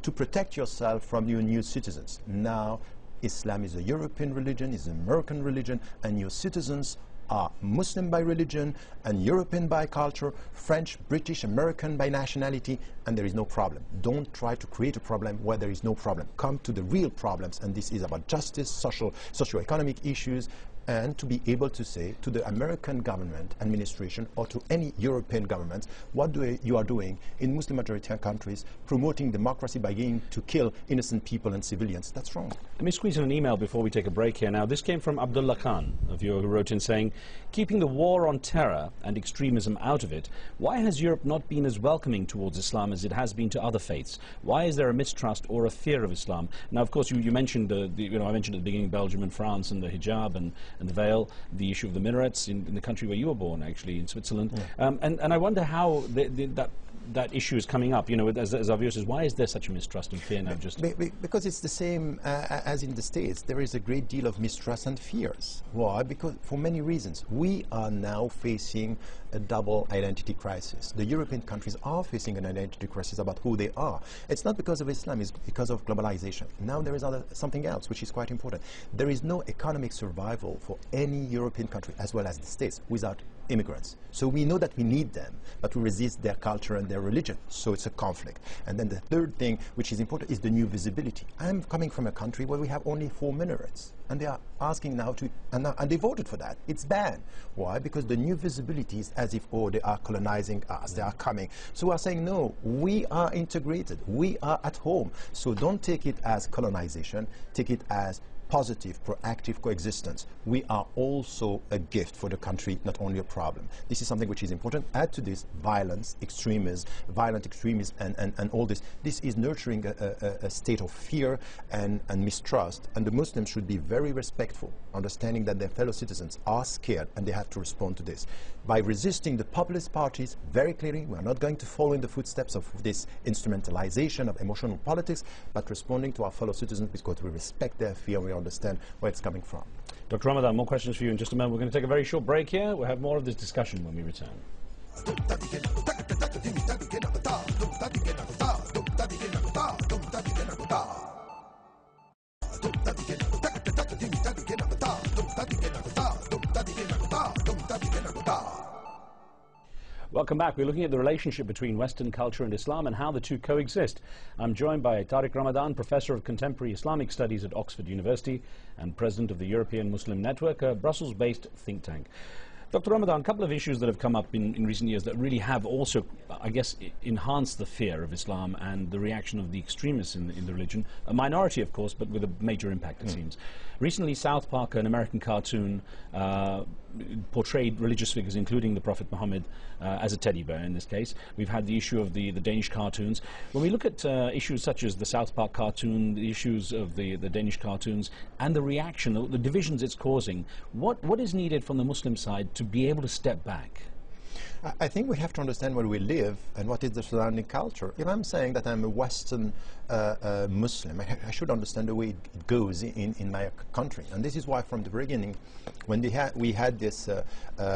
to protect yourself from your new citizens. Now, Islam is a European religion, is an American religion, and your citizens are Muslim by religion and European by culture, French, British, American by nationality, and there is no problem. Don't try to create a problem where there is no problem. Come to the real problems, and this is about justice, socio-economic issues, and to be able to say to the American government administration or to any European governments what you are doing in Muslim majority countries, promoting democracy by going to kill innocent people and civilians. That's wrong. Let me squeeze in an email before we take a break here. Now, this came from Abdullah Khan, a viewer who wrote in saying, keeping the war on terror and extremism out of it, why has Europe not been as welcoming towards Islam as it has been to other faiths? Why is there a mistrust or a fear of Islam? Now, of course, you mentioned, I mentioned at the beginning Belgium and France and the hijab and the veil, the issue of the minarets in the country where you were born, actually, in Switzerland. Yeah. And I wonder how that issue is coming up, as our viewers says, why is there such a mistrust and fear now? Because it's the same as in the States. There is a great deal of mistrust and fears. Why? Because for many reasons. We are now facing a double identity crisis. The European countries are facing an identity crisis about who they are. It's not because of Islam, it's because of globalization. Now there is something else which is quite important. There is no economic survival for any European country, as well as the States, without immigrants. So we know that we need them, but we resist their culture and their religion. So it's a conflict. And then the third thing, which is important, is the new visibility. I'm coming from a country where we have only 4 minarets, and they are asking now to, and they voted for that. It's banned. Why? Because the new visibility is as if, oh, they are colonizing us, they are coming. So we are saying, no, we are integrated, we are at home. So don't take it as colonization, take it as positive, proactive coexistence. We are also a gift for the country, not only a problem. This is something which is important. Add to this violence, extremism, violent extremism, and all this. This is nurturing a state of fear and mistrust, and the Muslims should be very respectful, understanding that their fellow citizens are scared and they have to respond to this. By resisting the populist parties, very clearly, we are not going to follow in the footsteps of this instrumentalization of emotional politics, but responding to our fellow citizens because we respect their fear and we understand where it's coming from. Dr. Ramadan, more questions for you in just a moment. We're going to take a very short break here. We'll have more of this discussion when we return. Welcome back. We're looking at the relationship between Western culture and Islam and how the two coexist. I'm joined by Tariq Ramadan, Professor of Contemporary Islamic Studies at Oxford University and President of the European Muslim Network, a Brussels-based think tank. Dr. Ramadan, a couple of issues that have come up in recent years that really have also, I guess, enhanced the fear of Islam and the reaction of the extremists in the religion. A minority, of course, but with a major impact, it seems. Recently, South Park, an American cartoon, portrayed religious figures, including the Prophet Muhammad, as a teddy bear in this case. We've had the issue of the Danish cartoons. When we look at issues such as the South Park cartoon, the issues of the Danish cartoons, and the reaction, the divisions it's causing, what is needed from the Muslim side to be able to step back? I think we have to understand where we live and what is the surrounding culture. If I'm saying that I'm a Western Muslim, I should understand the way it goes in my country. And this is why from the beginning, when we had this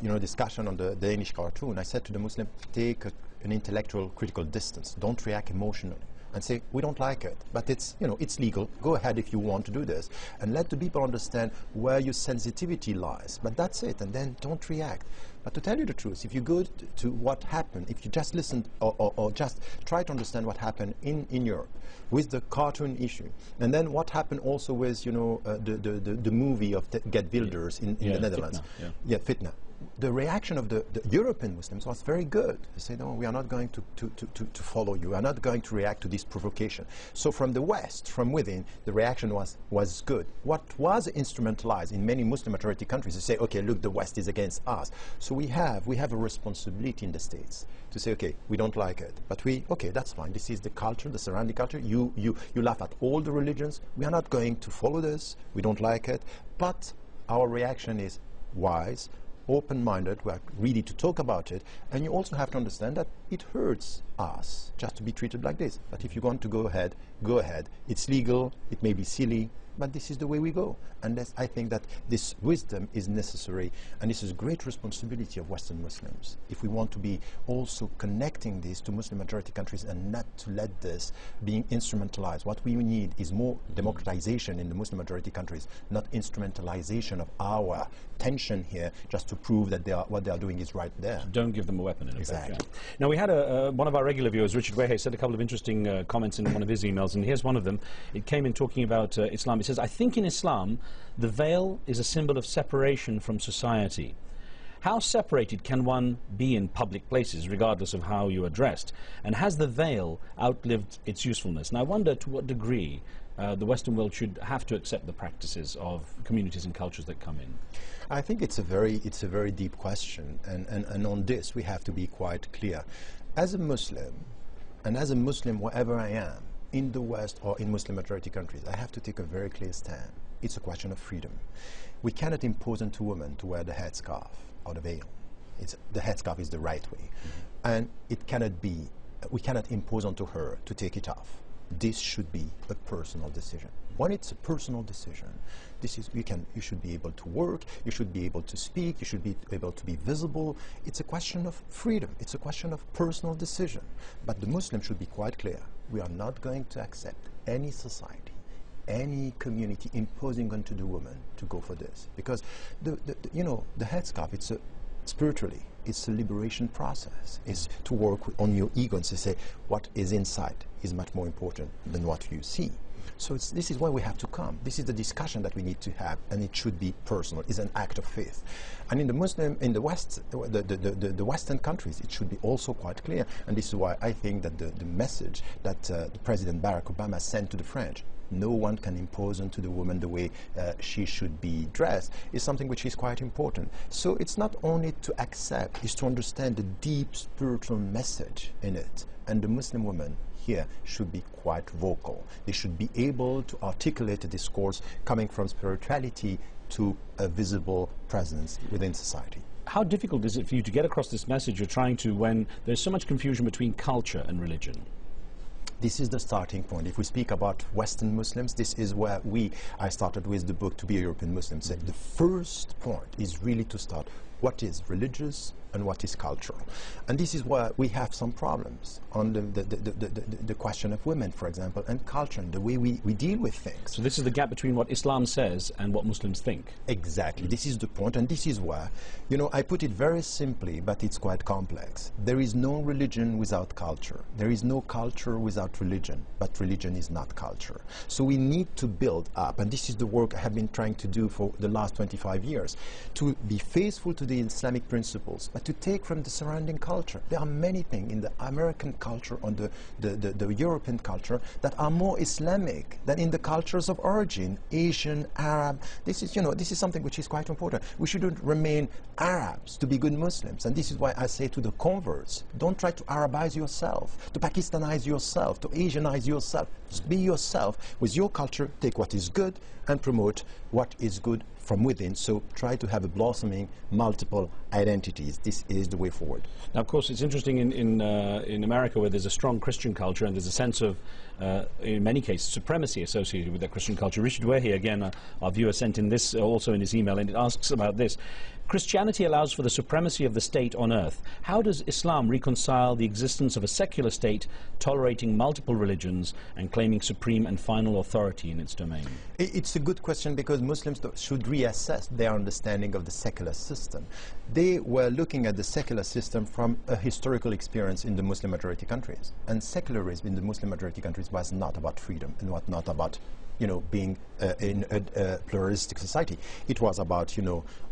discussion on the Danish cartoon, I said to the Muslim, take an intellectual critical distance. Don't react emotionally. And say, we don't like it, but it's legal. Go ahead if you want to do this. And let the people understand where your sensitivity lies. But that's it, and then don't react. But to tell you the truth, if you go to what happened, if you just listen or just try to understand what happened in Europe with the cartoon issue, and then what happened also with, the movie of Get Wilders in the Netherlands. Fitna, Fitna. The reaction of the European Muslims was very good. They said, no, we are not going to follow you. We are not going to react to this provocation. So from the West, from within, the reaction was good. What was instrumentalized in many Muslim majority countries to say, okay, look, the West is against us. So we have a responsibility in the States to say, okay, we don't like it, but okay, that's fine. This is the culture, the surrounding culture. You laugh at all the religions. We are not going to follow this. We don't like it. But our reaction is wise, open-minded, we are ready to talk about it, and you also have to understand that it hurts us just to be treated like this. But if you want to go ahead, go ahead. It's legal, it may be silly, but this is the way we go. And I think that this wisdom is necessary, and this is a great responsibility of Western Muslims. If we want to be also connecting this to Muslim majority countries and not to let this being instrumentalized. What we need is more democratization in the Muslim majority countries, not instrumentalization of our tension here just to prove that what they are doing is right there. Don't give them a weapon, in Exactly. effect. Yeah. Now, we had one of our regular viewers, Richard Wehe, said a couple of interesting comments in one of his emails, and here's one of them. It came in talking about Islam. It says, I think in Islam, the veil is a symbol of separation from society. How separated can one be in public places, regardless of how you are dressed? And has the veil outlived its usefulness? And I wonder to what degree the Western world should have to accept the practices of communities and cultures that come in. I think it's a very deep question, and on this we have to be quite clear. As a Muslim, and as a Muslim wherever I am, in the West or in Muslim majority countries, I have to take a very clear stand. It's a question of freedom. We cannot impose on women to wear the headscarf or the veil. The headscarf is the right way. And it cannot be, we cannot impose onto her to take it off. This should be a personal decision. When it's a personal decision, you should be able to work, you should be able to speak, you should be able to be visible. It's a question of freedom. It's a question of personal decision. But the Muslim should be quite clear. We are not going to accept any society, any community imposing onto the woman to go for this. Because the headscarf, spiritually, it's a liberation process. It's to work on your ego and to say what is inside is much more important than what you see. So this is why we have to come. This is the discussion that we need to have, and it should be personal. It's an act of faith. And in the West, the Western countries, it should be also quite clear. And this is why I think that the message that the President Barack Obama sent to the French, no one can impose onto the woman the way she should be dressed, is something which is quite important. So it's not only to accept, it's to understand the deep spiritual message in it. And the Muslim woman here should be quite vocal. They should be able to articulate a discourse coming from spirituality to a visible presence within society. How difficult is it for you to get across this message you're trying to when there's so much confusion between culture and religion? This is the starting point. If we speak about Western Muslims, this is where I started with the book To Be a European Muslim. So the first point is really to start what is religious and what is cultural. And this is where we have some problems on the question of women, for example, and culture, and the way we deal with things. So this is the gap between what Islam says and what Muslims think. Exactly. This is the point, and this is where, I put it very simply, but it's quite complex. There is no religion without culture. There is no culture without religion, but religion is not culture. So we need to build up, and this is the work I have been trying to do for the last 25 years, to be faithful to the Islamic principles, but to take from the surrounding culture. There are many things in the American culture or the European culture that are more Islamic than in the cultures of origin, Asian, Arab. This is something which is quite important. We shouldn't remain Arabs to be good Muslims. And this is why I say to the converts, don't try to Arabize yourself, to Pakistanize yourself, to Asianize yourself. Just be yourself with your culture, take what is good and promote what is good from within. So try to have a blossoming multiple identities. This is the way forward. Now, of course, it's interesting in America, where there's a strong Christian culture and there's a sense of, in many cases, supremacy associated with that Christian culture. Richard Wehe, again, our viewer sent in this also in his email, and it asks about this. Christianity allows for the supremacy of the state on earth. How does Islam reconcile the existence of a secular state tolerating multiple religions and claiming supreme and final authority in its domain? It's a good question, because Muslims should reassess their understanding of the secular system. They were looking at the secular system from a historical experience in the Muslim majority countries. And secularism in the Muslim majority countries was not about freedom and was not about being in a pluralistic society. It was about,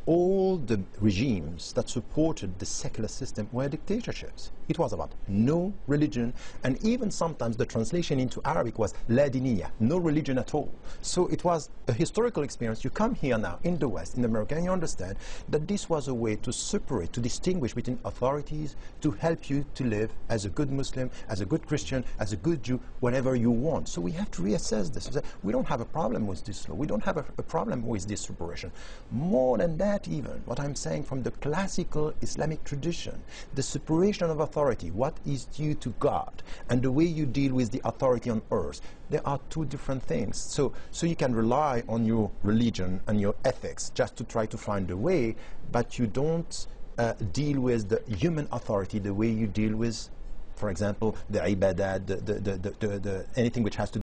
all the regimes that supported the secular system were dictatorships. It was about no religion, and even sometimes the translation into Arabic was La Diniya, no religion at all. So it was a historical experience. You come here now in the West, in America, and you understand that this was a way to separate, to distinguish between authorities, to help you to live as a good Muslim, as a good Christian, as a good Jew, whatever you want. So we have to reassess this. We don't have a problem with this law. We don't have a problem with this separation. More than that, that even, what I'm saying from the classical Islamic tradition, the separation of authority, what is due to God, and the way you deal with the authority on earth, there are two different things. So you can rely on your religion and your ethics just to try to find a way, but you don't deal with the human authority the way you deal with, for example, the ibadat, anything which has to